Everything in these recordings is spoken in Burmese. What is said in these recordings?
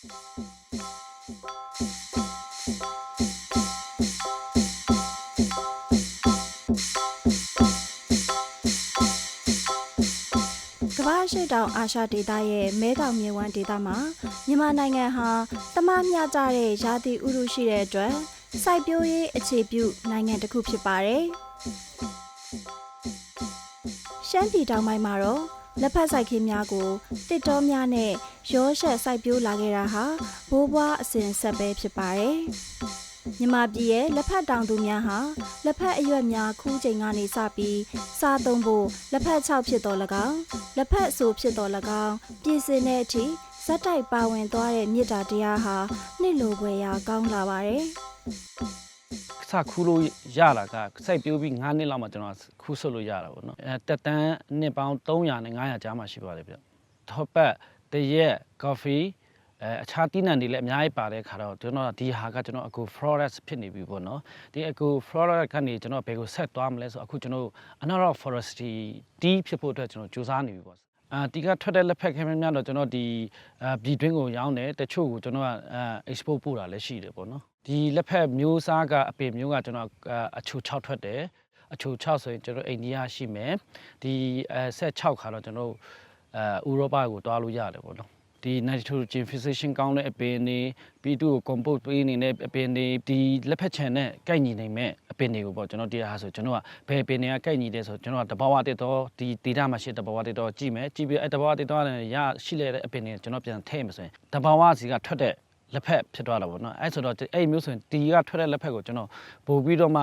ကမ္ဘာရှိတောင်အာရှဒေသရဲ့မဲတောင်မြစ်ဝှမ်းဒေသမှာမြန်မာနိုင်ငံဟာတမမျှကြတဲ့ရာသီဥတုရှိတဲ့အတွက်စိုက်ပျိုးရေးအခြေပြုနိုင်ငံတစ်ခုဖြစ်ပါတယ်။ရှမ်းပြည်တောင်ပိုင်းမှာတော့လက်ဖက်စိုက်ခင်းများကိုတစ်တောများနဲ့ရောရှက်စိုက်ပျိုးလာခဲ့တာဟာဘိုးဘွားအစဉ်ဆက်ပဲဖြစ်ပါတယ်။မြန်မာပြည်ရဲ့လက်ဖက်တောင်သူများဟာလက်ဖက်အရွက်များခူးချိန်ကနေစပြီးစားသုံးဖို့လက်ဖက်6ဖြစ်တော်၎င်းလက်ဖက်အဆိုဖြစ်တော်၎င်းပြည်စင်တဲ့အထိဇက်တိုက်ပါဝင်သွားတဲ့မြစ်တာတရားဟာနှစ်လိုပွဲရာကောင်းလာပါတယ်။စခူးလို့ရတာကစိုက်ပျိုးပြီး9နှစ်လောက်မှကျွန်တော်ခူးဆွတ်လို့ရတာပေါ့နော်။တက်တန်းနှစ်ပေါင်း300နဲ့900ကြားမှရှိပါတယ်ဗျ။ထော်ပတ်တရက်ကော်ဖီအခြားတီးနှံတွေလည်းအများကြီးပါတဲ့ခါတော့ကျွန်တော်ဒီဟာကကျွန်တော်အခု forest ဖြစ်နေပြီပေါ့နော်ဒီအခု forest ကနေကျွန်တော်ဘယ်ကိုဆက်သွားမလဲဆိုအခုကျွန်တော် another forestry တီးဖြစ်ဖို့အတွက်ကျွန်တော်စူးစမ်းနေပြီပေါ့ဒီကထွက်တဲ့လက်ဖက်ခဲများတော့ကျွန်တော်ဒီပြည်တွင်းကိုရောင်းတယ်တချို့ကိုကျွန်တော်export ပို့တာလည်းရှိတယ်ပေါ့နော်ဒီလက်ဖက်မျိုးစားကအပင်မျိုးကကျွန်တော်အချို6ထွက်တယ်အချို6ဆိုရင်ကျွန်တော်အိန္ဒိယရှိမယ်ဒီဆက်6ခါတော့ကျွန်တော်ဥရောပကိုတွားလို့ရတယ်ပေါ့နော်ဒီ nitrogen fixation ကောင်းတဲ့အပင်တွေပြီးသူ့ကို compost ပေးနေတဲ့အပင်တွေဒီလက်ဖက်ခြံနဲ့ကိုက်ညီနိုင်မဲ့အပင်တွေကိုပေါ့ကျွန်တော်တရားဆိုကျွန်တော်ကဘယ်ပင်တွေကကိုက်ညီတယ်ဆိုကျွန်တော်ကတဘာဝတစ်တော့ဒီဒေတာမှာရှိတဘာဝတစ်တော့ကြည့်မယ်ကြည့်ပြီးတဘာဝတစ်တော့ရရှိလေတဲ့အပင်တွေကျွန်တော်ပြန်ထည့်မယ်ဆိုရင်တဘာဝစီကထွက်တဲ့လက်ဖက်ဖြစ်သွားတာပေါ့နော်အဲ့ဆိုတော့အဲ့မျိုးဆိုရင်ဒီကထွက်တဲ့လက်ဖက်ကိုကျွန်တော်ပို့ပြီးတော့မှ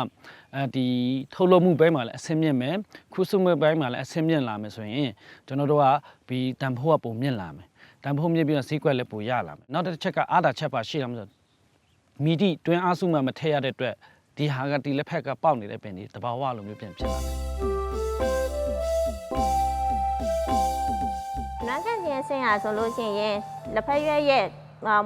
ဒီထုတ်လုပ်မှုဘက်မှာလည်းအဆင့်မြင့်မယ်ခုစုမှုဘက်မှာလည်းအဆင့်မြင့်လာမယ်ဆိုရင်ကျွန်တော်တို့ကဒီတန်ဖိုးကပုံမြင့်လာမယ်တန်ဖိုးမြင့်ပြီးတော့ဈေးကွက်လည်းပိုရလာမယ်နောက်တစ်ချက်ကအားတာချက်ပါရှိရမှာဆိုမီဒီတွင်းအားစုမှမထည့်ရတဲ့အတွက်ဒီဟာကဒီလက်ဖက်ကပေါက်နေတဲ့ပင်ဒီတဘာဝလိုမျိုးပြန်ဖြစ်လာမယ်နာခံခြင်းအဆင့်ဟာဆိုလို့ရှိရင်လက်ဖက်ရွက်ရဲ့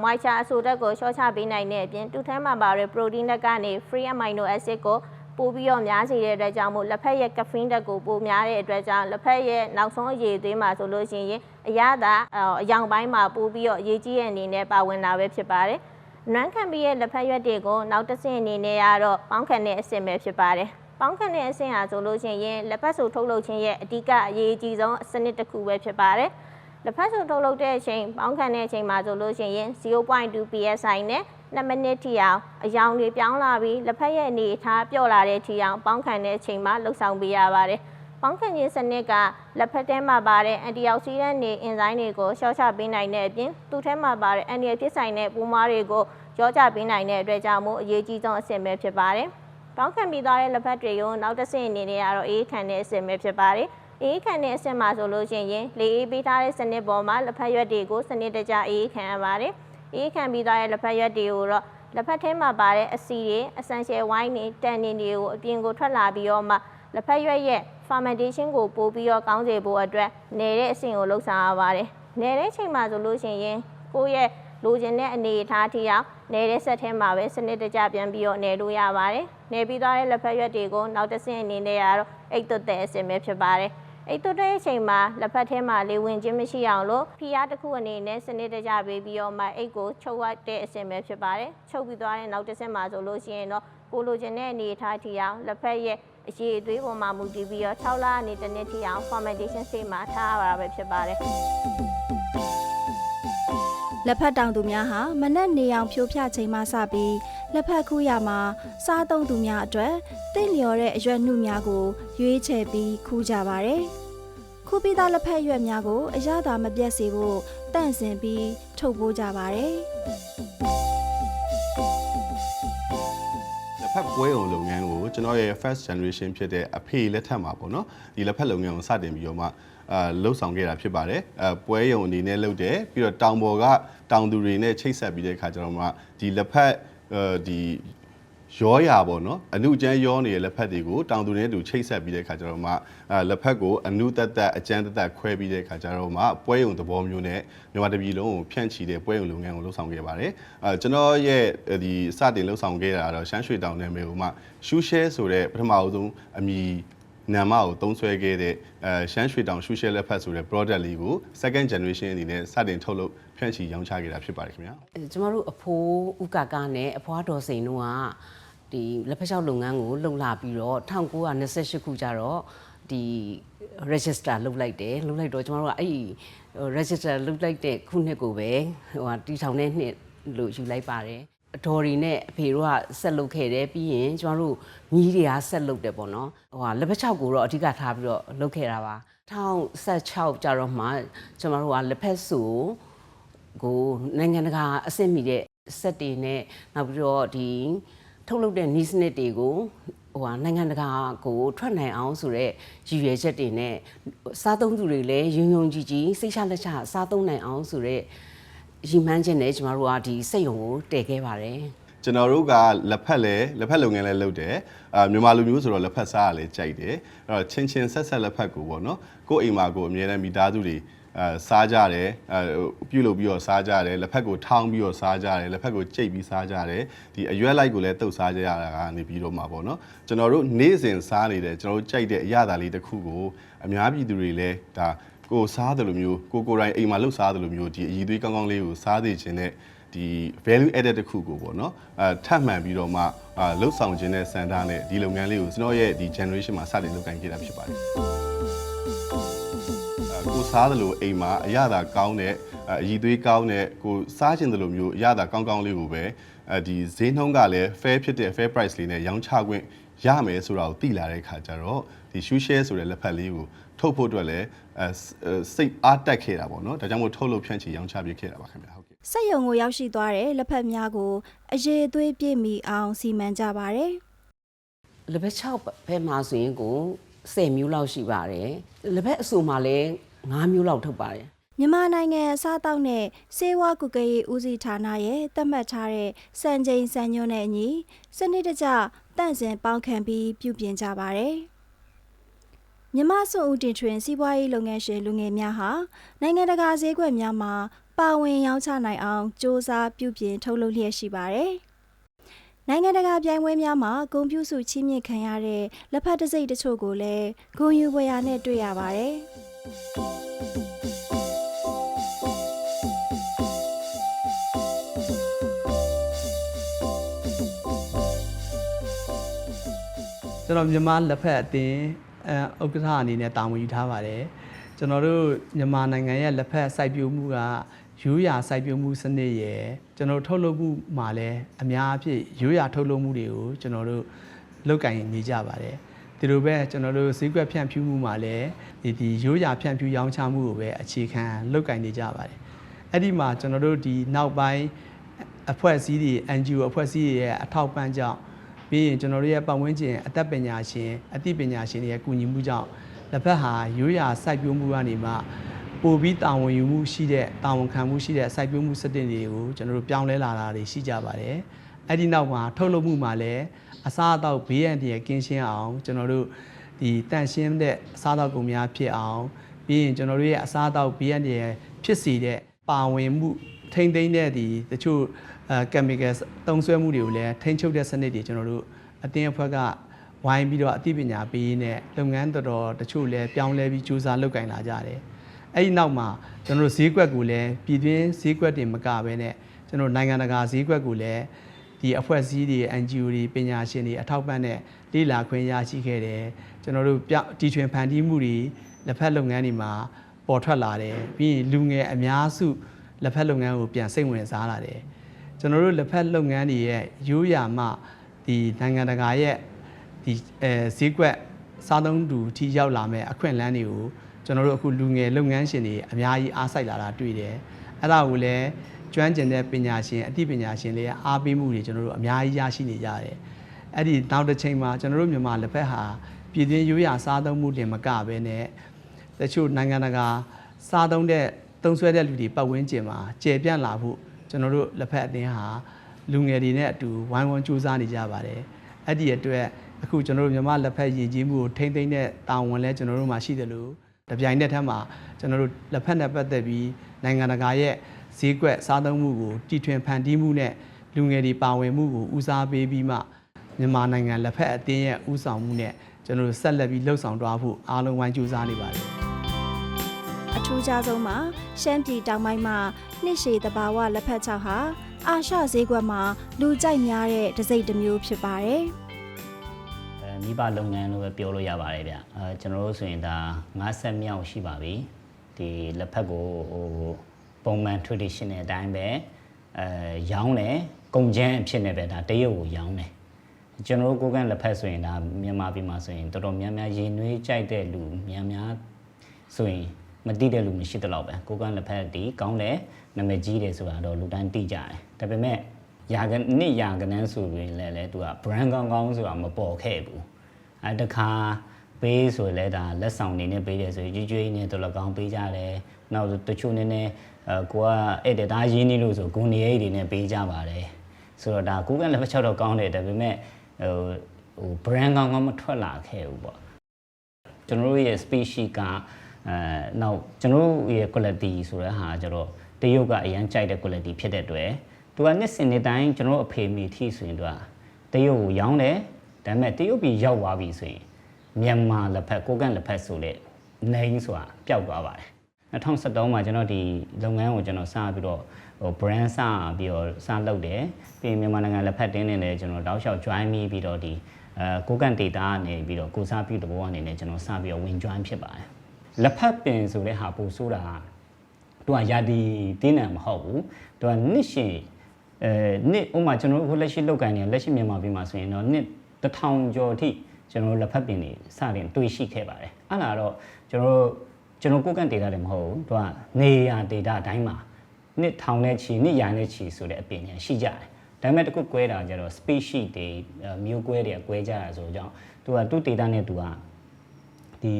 moisture အဆိုဓာတ်ကိုလျှော့ချပေးနိုင်တဲ့အပြင်တူထဲမှာပါတဲ့ protein ဓာတ်ကနေ free amino acid ကိုပို့ပြီးတော့များစေတဲ့အတွက်ကြောင့်မို့လက်ဖက်ရဲ့ caffeine ဓာတ်ကိုပိုများတဲ့အတွက်ကြောင့်လက်ဖက်ရဲ့နောက်ဆုံးအရည်အသွေးမှာဆိုလို့ရှိရင်အရသာအယောင်ပိုင်းမှာပို့ပြီးတော့အရေးကြီးတဲ့အနေနဲ့ပါဝင်တာပဲဖြစ်ပါတယ်။နွမ်းခံပြီးရဲ့လက်ဖက်ရွက်တွေကိုနောက်တစ်ဆင့်အနေနဲ့ကတော့ပေါင်းခံတဲ့အဆင့်ပဲဖြစ်ပါတယ်။ပေါင်းခံတဲ့အဆင့်ဟာဆိုလို့ရှိရင်လက်ဖက်ဆိုထုတ်လုပ်ခြင်းရဲ့အဓိကအရေးကြီးဆုံးစနစ်တစ်ခုပဲဖြစ်ပါတယ်။လက်ဖက်ဆိုထုတ်လုပ်တဲ့အချိန်ပေါင်းခံတဲ့အချိန်မှာဆိုလို့ရှိရင် 0.2 psi နဲ့2မိနစ်ထိအောင်အယောင်တွေပြောင်းလာပြီးလက်ဖက်ရဲ့အနေအထားပျော့လာတဲ့အထိအောင်ပေါင်းခံတဲ့အချိန်မှာလှုပ်ဆောင်ပေးရပါတယ်။ပေါင်းခံခြင်းစနစ်ကလက်ဖက်ထဲမှာပါတဲ့ antioxidant တွေ enzyme တွေကိုလျှော့ချပေးနိုင်တဲ့အပြင်သူ့ထဲမှာပါတဲ့ anti ဖြစ်ဆိုင်တဲ့ပိုးမွားတွေကိုရောချပေးနိုင်တဲ့အတွက်ကြောင့်မို့အရေးကြီးဆုံးအဆင့်ပဲဖြစ်ပါတယ်။ပေါင်းခံပြီးသွားတဲ့လက်ဖက်တွေကိုနောက်တစ်ဆင့်အနေနဲ့ကတော့အေးခံတဲ့အဆင့်ပဲဖြစ်ပါတယ်။အေးခံတဲ့အဆင့်မှာဆိုလို့ရှိရင်လေအေးပေးထားတဲ့စနစ်ပေါ်မှာလက်ဖက်ရွက်တွေကိုစနစ်တကျအေးခံရပါတယ်။အေးခံပြီးသွားတဲ့လက်ဖက်ရွက်တွေကိုတော့လက်ဖက်ထဲမှာပါတဲ့အဆီတွေ essential wine တွေတန်နင်တွေကိုအပြင်ကိုထွက်လာပြီးတော့မှလက်ဖက်ရွက်ရဲ့ fermentation ကိုပို့ပြီးတော့ကောင်းစေဖို့အတွက်နယ်တဲ့အဆင့်ကိုလှုပ်ဆောင်ရပါတယ်။နယ်တဲ့အချိန်မှာဆိုလို့ရှိရင်ကိုယ့်ရဲ့လိုချင်တဲ့အနေအထားထိအောင်နယ်တဲ့ဆက်ထဲမှာပဲစနစ်တကျပြန်ပြီးတော့နယ်လို့ရပါတယ်။နယ်ပြီးသွားတဲ့လက်ဖက်ရွက်တွေကိုနောက်တစ်ဆင့်အနေနဲ့ကတော့အိတ်သွတ်တဲ့အဆင့်ပဲဖြစ်ပါတယ်။အိတ်သွတ်တဲ့အချိန်မှာလက်ဖက်ထဲမှာလေဝင်ခြင်းမရှိအောင်လို့ဖိအားတစ်ခုအနေနဲ့စနစ်တကျပေးပြီးတော့မှအိတ်ကိုချုပ်ဝတ်တဲ့အဆင့်ပဲဖြစ်ပါတယ်။ချုပ်ပြီးသွားတဲ့နောက်တစ်ဆင့်မှာဆိုလို့ရှိရင်တော့ကိုလိုချင်တဲ့အနေအထားထိအောင်လက်ဖက်ရဲ့အရည်အသွေးပေါ်မှာမူတည်ပြီးတော့6လအနေတစ်နှစ်ထိအောင် fermentation stage မှာထားရတာပဲဖြစ်ပါတယ်။လက်ဖက်တောင်သူများဟာမနက်နေအောင်ဖြိုးဖြချိန်မှစပြီးလက်ဖက်ခူးရမှာစားသုံးသူများအတွက်တင့်လျော်တဲ့အရွက်နှုများကိုရွေးချယ်ပြီးခူးကြပါတယ်။ခူးပြီးသားလက်ဖက်ရွက်များကိုအရသာမပြတ်စေဖို့တန့်စင်ပြီးထုတ်ပိုးကြပါတယ်။လက်ဖက်ပွဲုံလုပ်ငန်းကိုကျွန်တော်ရဲ့ first generation ဖြစ်တဲ့အဖေလက်ထက်မှာပေါ့နော်ဒီလက်ဖက်လုပ်ငန်းကိုစတင်ပြီးတော့မှလှုပ်ဆောင်ခဲ့တာဖြစ်ပါတယ်ပွဲရုံအနေနဲ့လုပ်တယ်ပြီးတော့တောင်ပေါ်ကတောင်သူတွေနဲ့ချိတ်ဆက်ပြီးတဲ့အခါကျတော့မှဒီလက်ဖက်ဒီရောရာပေါ့နော်အနုကျန်းရောနေတဲ့လက်ဖက်တွေကိုတောင်သူတွေနဲ့တူချိတ်ဆက်ပြီးတဲ့အခါကျတော့မှလက်ဖက်ကိုအနုတက်တက်အကျန်းတက်တက်ခွဲပြီးတဲ့အခါကျတော့မှပွဲရုံသဘောမျိုးနဲ့မြန်မာတပြည်လုံးကိုဖြန့်ချီတဲ့ပွဲရုံလုပ်ငန်းကိုလှုပ်ဆောင်ခဲ့ပါတယ်ကျွန်တော်ရဲ့ဒီစတင်လှုပ်ဆောင်ခဲ့တာတော့ရှမ်းရွှေတောင်နယ်မြေကိုမှရှူးရှဲဆိုတဲ့ပထမအဆုံးအမည် နာမကိုသုံးစွဲခဲ့တဲ့ရှမ်းရွှေတောင်ရှူရှဲလက်ဖက်ဆိုတဲ့ product လေးကို second generation အနေနဲ့စတင်ထုတ်လုပ်ဖြန့်ချီရောင်းချခဲ့တာဖြစ်ပါတယ်ခင်ဗျာကျမတို့အဖိုးဥက္ကနဲ့အဖွားတော်စိန်တို့ကဒီလက်ဖက်ချောက်လုပ်ငန်းကိုလှုပ်လာပြီးတော့1928ခုကျတော့ဒီ register လုပ်လိုက်တယ်လုပ်လိုက်တော့ကျမတို့ကအဲ့ဒီ register လုပ်လိုက်တဲ့ခုနှစ်ကိုပဲတီထောင်တဲ့နှစ်လို့ယူလိုက်ပါတယ်အတော်ရီနဲ့အဖေတို့ကဆက်လုပ်ခဲ့တယ်ပြီးရင်ကျမတို့ညီးတွေကဆက်လုပ်တယ်ပေါ့နော်လက်ဖက်ချောက်ကိုတော့အဓိကထားပြီးတော့လုပ်ခဲ့တာပါ2016ကျတော့မှကျမတို့ကလက်ဖက်ဆူကိုနိုင်ငံတကာအဆင့်မီတဲ့စက်တွေနဲ့နောက်ပြီးတော့ဒီထုတ်လုပ်တဲ့နီးစနစ်တွေကိုနိုင်ငံတကာကိုထွက်နိုင်အောင်ဆိုတော့ရည်ရွယ်ချက်တွေနဲ့စားသုံးသူတွေလည်းယုံယုံကြည်ကြည်စိတ်ချလက်ချစားသုံးနိုင်အောင်ဆိုတော့ရည်မှန်းချက်နဲ့ကျမတို့ကဒီစက်ရုံကိုတည်ခဲ့ပါတယ်ကျွန်တော်တို့ကလက်ဖက်လုပ်ငန်းလည်းလုပ်တယ်မြန်မာလူမျိုးဆိုတော့လက်ဖက်စားရလည်းကြိုက်တယ်အဲ့တော့ချင်းဆက်လက်ဖက်ကိုပေါ့နော်ကိုယ့်အိမ်မှာကိုအမြဲတမ်းမိသားစုတွေစားကြတယ်ပြုတ်လုပ်ပြီးတော့စားကြတယ်လက်ဖက်ကိုထောင်းပြီးတော့စားကြတယ်လက်ဖက်ကိုကြိတ်ပြီးစားကြတယ်ဒီအရွက်လိုက်ကိုလည်းတုပ်စားကြရတာကနေပြီးတော့မှာပေါ့နော်ကျွန်တော်တို့နေ့စဉ်စားနေတဲ့ကျွန်တော်တို့ကြိုက်တဲ့အရာလေးတစ်ခုကိုအများပြည်သူတွေလည်းဒါကိုစားတယ်လို့မျိုးကိုယ်တိုင်အိမ်မှာလှုပ်စားတယ်လို့မျိုးဒီအည်သွေးကောင်းကောင်းလေးကိုစားသိခြင်းနဲ့ဒီ value added တစ်ခုကိုပေါ့နော်ထပ်မှန်ပြီးတော့မှလှုပ်ဆောင်ခြင်းနဲ့စံသားနဲ့ဒီလုပ်ငန်းလေးကိုကျွန်တော်ရဲ့ဒီ generation မှာစတင်လုပ်ကိုင်ခဲ့တာဖြစ်ပါတယ်ကိုစားတယ်လို့အိမ်မှာအရသာကောင်းတဲ့အည်သွေးကောင်းတဲ့ကိုစားခြင်းတယ်လို့မျိုးအရသာကောင်းကောင်းလေးကိုပဲဒီဈေးနှုန်းကလည်း fair ဖြစ်တဲ့ fair price လေးနဲ့ရောင်းချခွင့်ရမယ်ဆိုတာကိုသိလာတဲ့အခါကျတော့ဒီ shoe share ဆိုတဲ့လက်ဖက်လေးကိုထုတ်ဖို့အတွက်လည်းစိတ်အားတက်ခဲ့တာပေါ့နော်ဒါကြောင့်မို့ထုတ်လုပ်ဖြန့်ချီရောင်းချပြခဲ့တာပါခင်ဗျာဟုတ်ကဲ့စက်ရုံကိုရောက်ရှိသွားတဲ့လက်ဖက်များကိုအရေးသွေးပြည့်မီအောင်စီမံကြပါတယ်လက်ဖက်6ဘက်မှာဆိုရင်ကို10မျိုးလောက်ရှိပါတယ်လက်ဖက်အဆူမှာလည်း9မျိုးလောက်ထုတ်ပါတယ်မြန်မာနိုင်ငံအစားအသောက်နဲ့ဆေးဝါးကုကရေးဦးစီးဌာနရဲ့သတ်မှတ်ထားတဲ့စံချိန်စံညွှန်းနဲ့အညီစနစ်တကျတန့်စင်ပေါင်းခံပြီးပြုပြင်ကြပါတယ်မြန်မာစွန့်ဦးတင်ထွင်စီးပွားရေးလုပ်ငန်းရှင်လူငယ်များဟာနိုင်ငံတကာဈေးကွက်များမှာပါဝင်ရောင်းချနိုင်အောင်စ조사ပြုပြင်ထုတ်လုပ်လျက်ရှိပါတယ်။နိုင်ငံတကာပြိုင်ပွဲများမှာဂုဏ်ပြုစုချီးမြှင့်ခံရတဲ့လက်ဖက်တစိမ့်တချို့ကိုလည်းဂုဏ်ယူဖွယ်ရာနဲ့တွေ့ရပါတယ်။ကျွန်တော်မြန်မာလက်ဖက်အသင်းဥက္ကဋ္ဌအနေနဲ့တာဝန်ယူထားပါတယ်ကျွန်တော်တို့မြန်မာနိုင်ငံရဲ့လက်ဖက်စိုက်ပျိုးမှုကရိုးရာစိုက်ပျိုးမှုစနစ်ရယ်ကျွန်တော်ထုတ်လုပ်မှုမှာလည်းအများအပြည့်ရိုးရာထုတ်လုပ်မှုတွေကိုကျွန်တော်တို့လုပ်ကိုင်နေကြပါတယ်ဒီလိုပဲကျွန်တော်တို့ဈေးကွက်ဖြန့်ဖြူးမှုမှာလည်းဒီရိုးရာဖြန့်ဖြူးရောင်းချမှုကိုပဲအခြေခံလုပ်ကိုင်နေကြပါတယ်အဲ့ဒီမှာကျွန်တော်တို့ဒီနောက်ပိုင်းအဖွဲ့အစည်းတွေ NGO အဖွဲ့အစည်းတွေရဲ့အထောက်ပံ့ကြောင့်ပြီးရင်ကျွန်တော်တို့ရဲ့ပတ်ဝန်းကျင်အသက်ပညာရှင်အသိပညာရှင်တွေရဲ့ကူညီမှုကြောင့်လက်ဖက်ဟာရိုးရာစိုက်ပျိုးမှုကနေမှပိုပြီးတာဝန်ယူမှုရှိတဲ့တာဝန်ခံမှုရှိတဲ့စိုက်ပျိုးမှုစတင်တွေကိုကျွန်တော်တို့ပြောင်းလဲလာတာတွေရှိကြပါတယ်အဲ့ဒီနောက်မှာထုတ်လုပ်မှုမှာလည်းအစားအသောက်ဘေးအန္တရာယ်ကင်းရှင်းအောင်ကျွန်တော်တို့ဒီတန့်ရှင်းတဲ့အစားအသောက်ကုန်များဖြစ်အောင်ပြီးရင်ကျွန်တော်တို့ရဲ့အစားအသောက်ဘေးအန္တရာယ်ဖြစ်စေတဲ့ပါဝင်မှုထိမ့်သိမ်းတဲ့ဒီတချို့chemical သုံးစွဲမှုတွေကိုလည်းထိန်းချုပ်တဲ့စနစ်တွေကျွန်တော်တို့အသင်းအဖွဲ့ကဝိုင်းပြီးတော့အသိပညာပေးနဲ့လုပ်ငန်းတော်တချို့လည်းပြောင်းလဲပြီးစူးစမ်းလုပ်ကိုင်လာကြတယ်။အဲ့ဒီနောက်မှာကျွန်တော်တို့ဈေးကွက်ကိုလည်းပြည်တွင်းဈေးကွက်တွေမကဘဲနဲ့ကျွန်တော်နိုင်ငံတကာဈေးကွက်ကိုလည်းဒီအဖွဲ့အစည်းတွေ NGO တွေပညာရှင်တွေအထောက်ပံ့နဲ့လေ့လာခွင့်ရရှိခဲ့တယ်။ကျွန်တော်တို့တီထွင်ဖန်တီးမှုတွေလက်ဖက်လုပ်ငန်းတွေမှာပေါ်ထွက်လာတယ်။ပြီးရင်လူငယ်အများစုလက်ဖက်လုပ်ငန်းကိုပြန်စိတ်ဝင်စားလာတယ်။ကျွန်တော်တို့လက်ဖက်လုပ်ငန်းတွေရဲ့ရိုးရာမှဒီနိုင်ငံတကာရဲ့ဒီဈေးကွက်စားသုံးသူထိရောက်လာမဲ့အခွင့်အလမ်းတွေကိုကျွန်တော်တို့အခုလူငယ်လုပ်ငန်းရှင်တွေအများကြီးအားစိုက်လာတာတွေ့တယ်အဲ့ဒါကိုလည်းကျွမ်းကျင်တဲ့ပညာရှင်အသိပညာရှင်တွေအားပေးမှုတွေကျွန်တော်တို့အများကြီးရရှိနေကြတယ်အဲ့ဒီနောက်တစ်ချိန်မှာကျွန်တော်တို့မြန်မာလက်ဖက်ဟာပြည်တွင်းရိုးရာစားသုံးမှုတင်မကဘဲနဲ့တချို့နိုင်ငံတကာစားသုံးတဲ့သုံးစွဲတဲ့လူတွေပတ်ဝန်းကျင်မှာကျယ်ပြန့်လာဖို့ကျွန်တော်တို့လက်ဖက်အသင်းဟာလူငယ်တွေနဲ့အတူဝိုင်းဝန်းကြိုးစားနေကြပါတယ်အဲ့ဒီအတွက်အခုကျွန်တော်တို့မြန်မာလက်ဖက်ရည်ကြီးမှုကိုထိမ့်သိမ့်တဲ့တာဝန်လဲကျွန်တော်တို့မှာရှိတယ်လို့တပြိုင်နက်တည်းမှာကျွန်တော်တို့လက်ဖက်နဲ့ပတ်သက်ပြီးနိုင်ငံတကာရဲ့ဈေးကွက်စားသုံးမှုကိုတီထွင်ဖန်တီးမှုနဲ့လူငယ်တွေပါဝင်မှုကိုဦးစားပေးပြီးမှမြန်မာနိုင်ငံလက်ဖက်အသင်းရဲ့ဦးဆောင်မှုနဲ့ ကျွန်တော်တို့ဆက်လက်ပြီးလှုပ်ဆောင်သွားဖို့အားလုံးဝိုင်းကြိုးစားနေပါတယ် အထူးခြားဆုံးမှာရှမ်းပြည်တောင်ပိုင်းမှာနှစ်ရှည်သဘာဝလက်ဖက်ချောက်ဟာအာရှဈေးကွက်မှာလူကြိုက်များတဲ့တစိမ့်တစ်မျိုးဖြစ်ပါတယ်။ မိဘလုပ်ငန်းလို့ပဲပြောလို့ရပါတယ်ဗျကျွန်တော်တို့ဆိုရင်ဒါ50မြောက်ရှိပါပြီဒီလက်ဖက်ကိုပုံမှန် traditional အတိုင်းပဲရောင်းတယ်ကုန်ကျန်းအဖြစ်နဲ့ပဲဒါတရုတ်ကိုရောင်းတယ်ကျွန်တော်တို့ကိုကန့်လက်ဖက်ဆိုရင်ဒါမြန်မာပြည်မှာဆိုရင်တော်တော်များများရင်နွေးကြိုက်တဲ့လူများဆိုရင်မတိတဲ့လူမရှိတော့ပဲကိုကန့်လက်ဖက်ဒီကောင်းတယ်နာမည်ကြီးတယ်ဆိုတာတော့လူတိုင်းသိကြတယ်ဒါပေမဲ့ရာကနန်းဆိုရင်လည်းသူက brand ကောင်းဆိုတာမပေါ်ခဲ့ဘူးတခါပေးဆိုလဲဒါလက်ဆောင်နေနဲ့ပေးတယ်ဆိုရွှေနဲ့တော်တော်ကောင်းပေးကြတယ်နောက်တချို့နည်းနည်းကိုကအဲ့တဲ့ဒါရင်းနေလို့ဆိုဂုဏ်နေရိပ်တွေနဲ့ပေးကြပါတယ်ဆိုတော့ဒါကိုကလည်း6တော့ကောင်းတယ်ဒါပေမဲ့ဟို brand ကောင်းမထွက်လာခဲ့ဘူးပေါ့ကျွန်တော်တို့ရဲ့ species ကနောက်ကျွန်တော်တို့ရဲ့ quality ဆိုတဲ့ဟာကျတော့တရုတ်ကအရန်ကြိုက်တဲ့ quality ဖြစ်တဲ့အတွက်သူကနှစ်စဉ်နှစ်တိုင်းကျွန်တော်အဖေမိထိဆိုရင်သူကတရုတ်ကိုရောင်းတယ်ဒါပေမဲ့တရုတ်ပြည်ရောက်သွားပြီဆိုရင်မြန်မာလက်ဖက်ကိုကန့်လက်ဖက်ဆိုတဲ့နိုင်ဆိုတာပျောက်သွားပါတယ်2013မှာကျွန်တော်ဒီလုပ်ငန်းကိုကျွန်တော်စပြီးတော့brand စပြီးတော့စလုပ်တယ်ပြီးမြန်မာနိုင်ငံလက်ဖက်တင်းနေတယ်ကျွန်တော်တောက်လျှောက် join ပြီးတော့ဒီကိုကန့် data ကနေပြီးတော့ကိုစားပြုတဘောအနေနဲ့ကျွန်တော်စပြီးတော့ဝင် join ဖြစ်ပါတယ်လက်ဖက်ပင်ဆိုတဲ့ဟာပို့ဆိုတာသူကယာတီတင်းနံမဟုတ်ဘူးသူကနှစ်ရှင်နှစ်ဥမာကျွန်တော်တို့လက်ရှိလောက်ကန်နေလက်ရှိမြန်မာပြည်မှာဆိုရင်တော့နှစ်1000ကျော်အထိကျွန်တော်လက်ဖက်ပင်တွေစတင်တွေ့ရှိခဲ့ပါတယ်အဲ့ဒါတော့ကျွန်တော်ကိုကန့် data တွေမဟုတ်ဘူးသူကနေရာ data အတိုင်းမှာနှစ်ထောင်နဲ့ချီနှစ်ရာနဲ့ချီဆိုတဲ့အပင်တွေရှိကြတယ်ဒါပေမဲ့တခုကွဲတာကျတော့ species တွေမျိုးကွဲတွေကွဲကြတာဆိုတော့သူကသူ့ data နဲ့သူကဒီ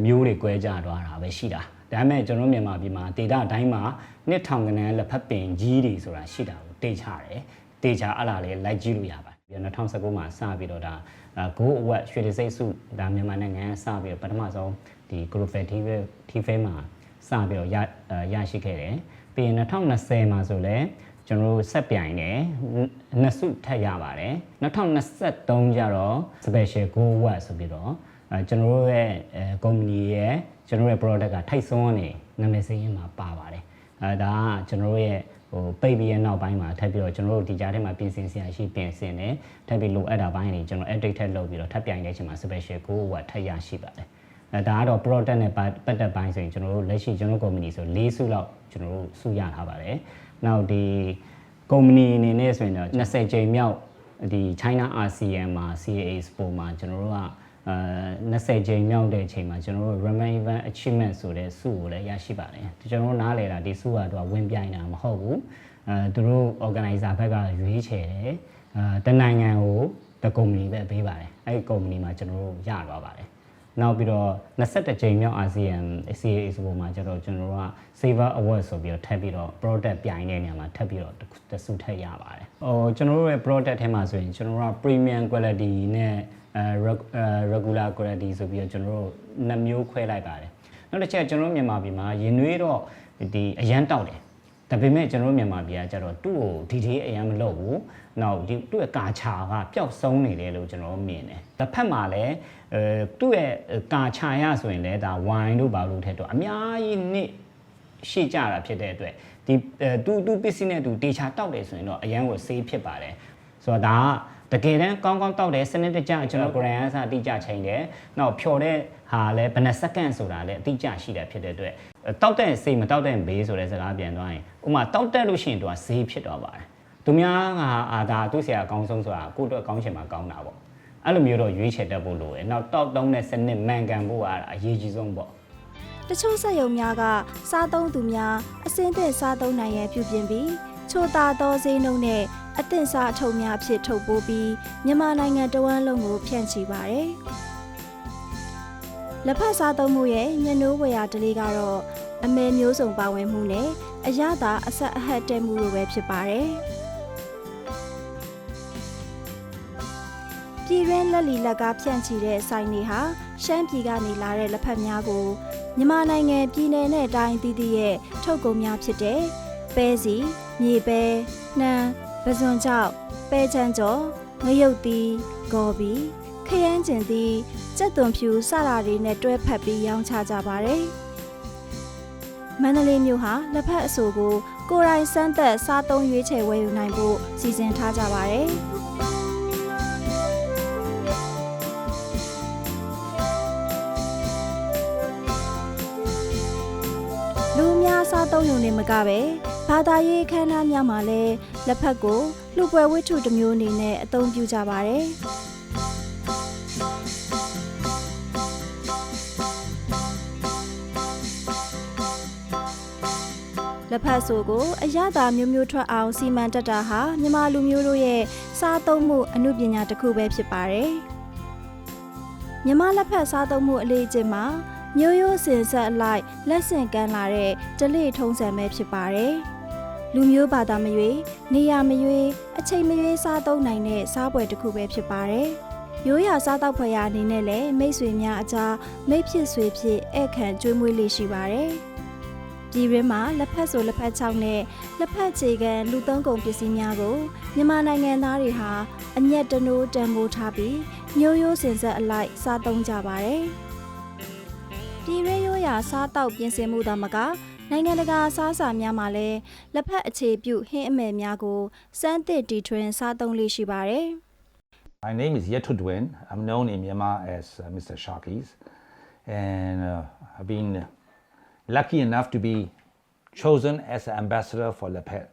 မျိုးတွေကွဲကြသွားတာပဲရှိတာဒါပေမဲ့ကျွန်တော်မြန်မာပြည်မှာ data အတိုင်းမှာနှစ်ထောင်ကနန်းလက်ဖက်ပင်ကြီးတွေဆိုတာရှိတာကိုတေချတယ်တေချအဲ့လားလေလိုက်ကြည့်လို့ရပါတယ်ပြီးတော့2019မှာစပြီးတော့ဒါ Go Award ရွှေတံဆိပ်ဆုဒါမြန်မာနိုင်ငံစပြီးတော့ပထမဆုံးဒီ Global TV မှာစပြီးတော့ရရှိခဲ့တယ်ပြီးရင်2020မှာဆိုလဲကျွန်တော်တို့ဆက်ပြိုင်တယ်နှစ်ဆုထပ်ရပါတယ်2023ကျတော့ Special Go Award ဆိုပြီးတော့ကျွန်တော်တို့ရဲ့ကုမ္ပဏီရဲ့ကျွန်တော်ရဲ့ product ကထိုက်ဆုံးနေနာမည်စရင်းမှာပါပါတယ်ဒါကကျွန်တော်တို့ရဲ့ပိတ်ပြီးရဲ့နောက်ပိုင်းမှာထပ်ပြီးတော့ကျွန်တော်တို့ဒီကြားထဲမှာပြင်ဆင်စရာရှိပြင်ဆင်တယ်ထပ်ပြီးလိုအပ်တာပိုင်းတွေကျွန်တော် edit ထပ်လုပ်ပြီးတော့ထပ်ပြိုင်တဲ့အချိန်မှာ Special Go Award ထပ်ရရှိပါတယ်ဒါကတော့ product နဲ့ပတ်သက်ပိုင်းဆိုရင်ကျွန်တော်တို့လက်ရှိကျွန်တော် company ဆို4ဆုလောက်ကျွန်တော်တို့ဆုရထားပါတယ်နောက်ဒီ company အနေနဲ့ဆိုရင်တော့20ကြိမ်မြောက်ဒီ China ASEAN မှာ CA Expo မှာကျွန်တော်တို့က20ကြိမ်မြောက်တဲ့အချိန်မှာကျွန်တော်တို့ Relevant Achievement ဆိုတဲ့ဆုကိုလည်းရရှိပါတယ်ကျွန်တော်တို့နားလည်တာဒီဆုကတော့ဝင်ပြိုင်တာမဟုတ်ဘူးသူတို့ organizer ဘက်ကရွေးချယ်တယ်တနိုင်ငံကိုတ company ပဲပေးပါတယ်အဲ့ဒီ company မှာကျွန်တော်တို့ရသွားပါတယ်နောက်ပြီးတော့21ကြိမ်မြောက် ASEAN CA Expo မှာကျတော့ကျွန်တော်တို့က Saver Award ဆိုပြီးတော့ထပ်ပြီးတော့ product ပြိုင်တဲ့နေရာမှာထပ်ပြီးတော့တဆုထပ်ရပါတယ်ကျွန်တော်တို့ရဲ့ product ထဲမှာဆိုရင်ကျွန်တော်တို့က premium quality နဲ့regular quality ဆိုပြီးတော့ကျွန်တော်တို့နှစ်မျိုးခွဲလိုက်ပါတယ်နောက်တစ်ချက်ကျွန်တော်တို့မြန်မာပြည်မှာရင်နွေးတော့ဒီအရန်တောက်တယ်ဒါပေမဲ့ကျွန်တော်တို့မြန်မာပြည်ကကျတော့သူ့ကိုဒီသေးအရန်မလုပ်ဘူးနောက်ဒီသူ့ရဲ့ကာချာကပျောက်ဆုံးနေတယ်လို့ကျွန်တော်မြင်တယ်တစ်ဖက်မှာလည်းသူ့ရဲ့ကာချာရဆိုရင်လည်းဒါဝိုင်တို့ဘာလို့ထဲတော့အများကြီးနှစ်ရှိကြတာဖြစ်တဲ့အတွက်ဒီသူပစ္စည်းနဲ့သူတေချာတောက်တယ်ဆိုရင်တော့အရန်ကိုဆေးဖြစ်ပါတယ်ဆိုတော့ဒါကတကယ်တမ်းကောင်းတောက်တယ်စနစ်တကျကျွန်တော် brand အစားအတိအကျချိန်တယ်နောက်ဖြော်တဲ့ဟာလည်းဘယ်နှစက္ကန့်ဆိုတာလည်းအတိအကျရှိတယ်ဖြစ်တဲ့အတွက်တောက်တဲ့စိတ်မတောက်တဲ့ဘေးဆိုတဲ့စကားပြန်သွားရင်ဥမာတောက်တက်လို့ရှိရင်သူကဈေးဖြစ်သွားပါတယ်သူများကဒါသူ့ဆရာအကောင်းဆုံးဆိုတာကိုယ့်အတွက်ကောင်းချင်မှကောင်းတာပေါ့အဲ့လိုမျိုးတော့ရွေးချယ်တတ်ဖို့လိုတယ်နောက်တောက်တုံးတဲ့စနစ်မှန်ကန်ဖို့ကအရေးကြီးဆုံးပေါ့တချို့စက်ရုံများကစားသုံးသူများအစင်းသင့်စားသုံးနိုင်ရန်ပြုပြင်ပြီးချိုတာသောဈေးနှုန်းနဲ့အသင့်စားအထုပ်များဖြစ်ထုတ်ပိုးပြီးမြန်မာနိုင်ငံတဝန်းလုံးကိုဖြန့်ချိပါတယ်လက်ဖက်စားသုံးမှုရဲ့ညနိုးဝရာဓလေ့ကတော့အမဲမျိုးစုံပါဝင်မှုနဲ့အရသာအဆက်အဟတ်တဲမှုလိုပဲဖြစ်ပါတယ်ပြည်တွင်းလက်လီလက်ကားဖြန့်ချီတဲ့ဆိုင်တွေဟာရှမ်းပြည်ကနေလာတဲ့လက်ဖက်များကိုမြန်မာနိုင်ငံပြည်နယ်နဲ့တိုင်းသီးသီးရဲ့ထုတ်ကုန်များဖြစ်တဲ့ပဲစီမြေပဲနှမ်းပဇွန်ကြောက်ပဲချမ်းကျော်ငရုတ်သီးဂေါ်ဘီ ခရမ်းကျင်သည်ကြက်သွန်ဖြူစတာတွေနဲ့တွဲဖက်ပြီးရောင်းချကြပါတယ်။မန္တလေးမြို့ဟာလက်ဖက်အဆိုကိုကိုယ်တိုင်စမ်းသက်စားသုံးရွေးချယ်ဝယ်ယူနိုင်ဖို့စီစဉ်ထားကြပါတယ်။လူများစားသုံးရုံနဲ့မကပဲဘာသာရေးအခမ်းအနားများမှာလည်းလက်ဖက်ကိုလှူပွဲဝတ္ထုတစ်မျိုးအနေနဲ့အသုံးပြုကြပါတယ်။လက်ဖက်ဆိုကိုအရသာမျိုးမျိုးထွက်အောင်စီမံတက်တာဟာမြန်မာလူမျိုးတို့ရဲ့စားသုံးမှုအမှုပညာတစ်ခုပဲဖြစ်ပါတယ်။မြန်မာလက်ဖက်စားသုံးမှုအလေးအကျင့်မှာမျိုးရိုးစင်ဆက်အလိုက်လက်ဆင့်ကမ်းလာတဲ့ဓလေ့ထုံးစံပဲဖြစ်ပါတယ်။လူမျိုးဘာသာမရွေးနေရာမရွေးအချိန်မရွေးစားသုံးနိုင်တဲ့စားပွဲတစ်ခုပဲဖြစ်ပါတယ်။ရိုးရာစားတောက်ဖွယ်ရာအနေနဲ့လည်းမိတ်ဆွေများအကြားမိတ်ဖြစ်ဆွေဖြစ်ဧည့်ခံကျွေးမွေးလေးရှိပါတယ်။ပြည်တွင်းမှာလက်ဖက်ဆိုလက်ဖက်ချောက်နဲ့လက်ဖက်ခြေကန်လူသုံးကုန်ပစ္စည်းများကိုမြန်မာနိုင်ငံသားတွေဟာအညက်တနိုးတန်ဖိုးထားပြီးမျိုးရိုးစင်ဆက်အလိုက်စားသုံးကြပါတယ်။ပြည်တွင်းရိုးရာစားတောက်ပြင်ဆင်မှုသာမကနိုင်ငံတကာစားစာများမှာလည်းလက်ဖက်အခြေပြုဟင်းအမယ်များကိုစမ်းသစ်တီထွင်စားသုံးလေးရှိပါတယ်။ My name is Yetudwin. I'm known in Myanmar as Mr. Sharkies, and I've been lucky enough to be chosen as an ambassador for Lepet.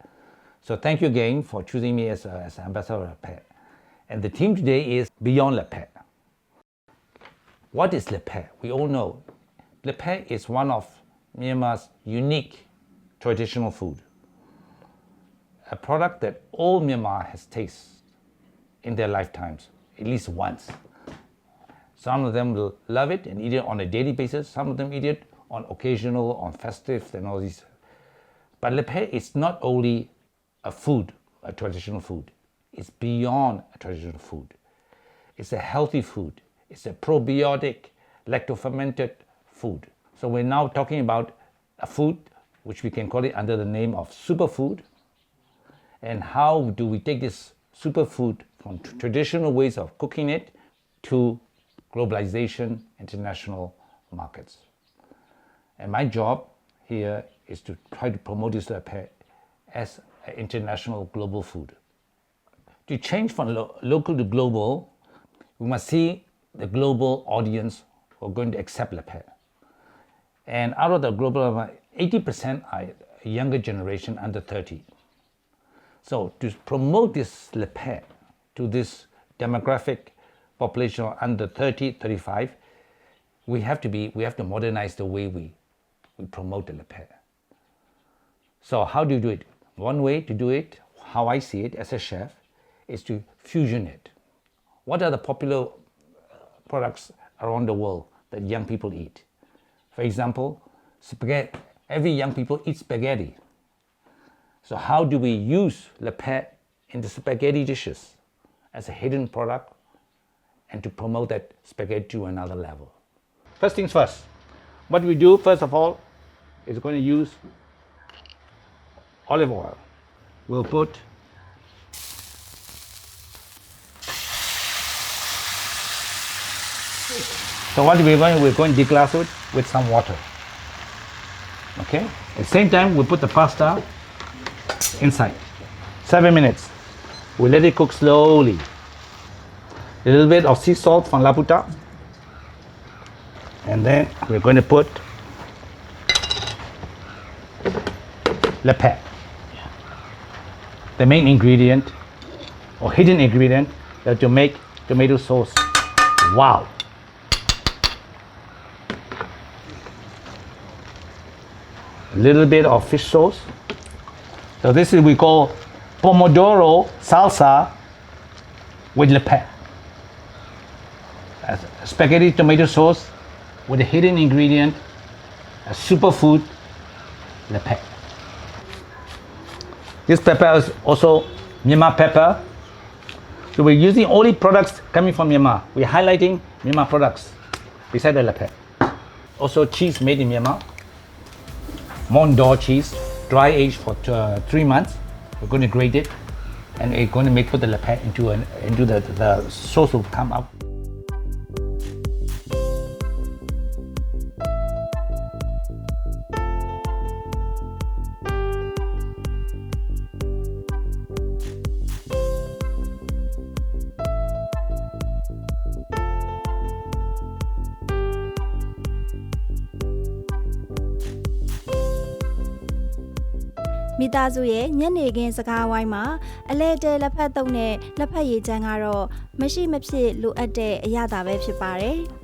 So thank you again for choosing me as an ambassador for Lepet. And the theme today is Beyond Lepet. What is Lepet? We all know Lepet is one of Myanmar's unique traditional food, a product that all Myanmar has tasted in their lifetimes, at least once. Some of them will love it and eat it on a daily basis. Some of them eat it on occasional, on festive, and all these. But Lepet is not only a food, a traditional food. It's beyond a traditional food. It's a healthy food. It's a probiotic, lacto-fermented food. So we're now talking about a food which we can call it under the name of superfood. And how do we take this superfood from traditional ways of cooking it to globalization, international markets? And my job here is to try to promote this Lepet as an international global food. To change from local to global, we must see the global audience who are going to accept Lepet. And out of the global, 80% are a younger generation under 30. So to promote this Lepet to this demographic population under 30, 35, we have to modernize the way we promote the Lepet. So how do you do it? One way to do it, how I see it as a chef, is to fusion it. What are the popular products around the world that young people eat? For example, spaghetti. Every young people eat spaghetti. So how do we use Lepet in the spaghetti dishes as a hidden product and to promote that spaghetti to another level? First things first. What we do, first of all, is going to use olive oil. We'll put so what we're going to deglass it with some water. Okay? At the same time, we put the pasta inside. 7 minutes. We let it cook slowly. A little bit of sea salt from Laputa. And then we're going to put Lepet. The main ingredient or hidden ingredient that to make tomato sauce. Wow! A little bit of fish sauce. So this is we call pomodoro salsa with Lepet. Spaghetti tomato sauce with a hidden ingredient, a superfood, Lepet. This pepper is also Myanmar pepper. So we're using only products coming from Myanmar. We're highlighting Myanmar products beside the Lepet. Also cheese made in Myanmar. Mondor cheese, dry aged for 3 months. We're going to grate it and we're going to put the Lepet into the sauce will come out. မိသားစုရဲ့ညနေခင်းစကားဝိုင်းမှာအလဲတဲလက်ဖက်တုပ်နဲ့လက်ဖက်ရည်ချမ်းကတော့မရှိမဖြစ်လိုအပ်တဲ့အရာသာပဲဖြစ်ပါတယ်။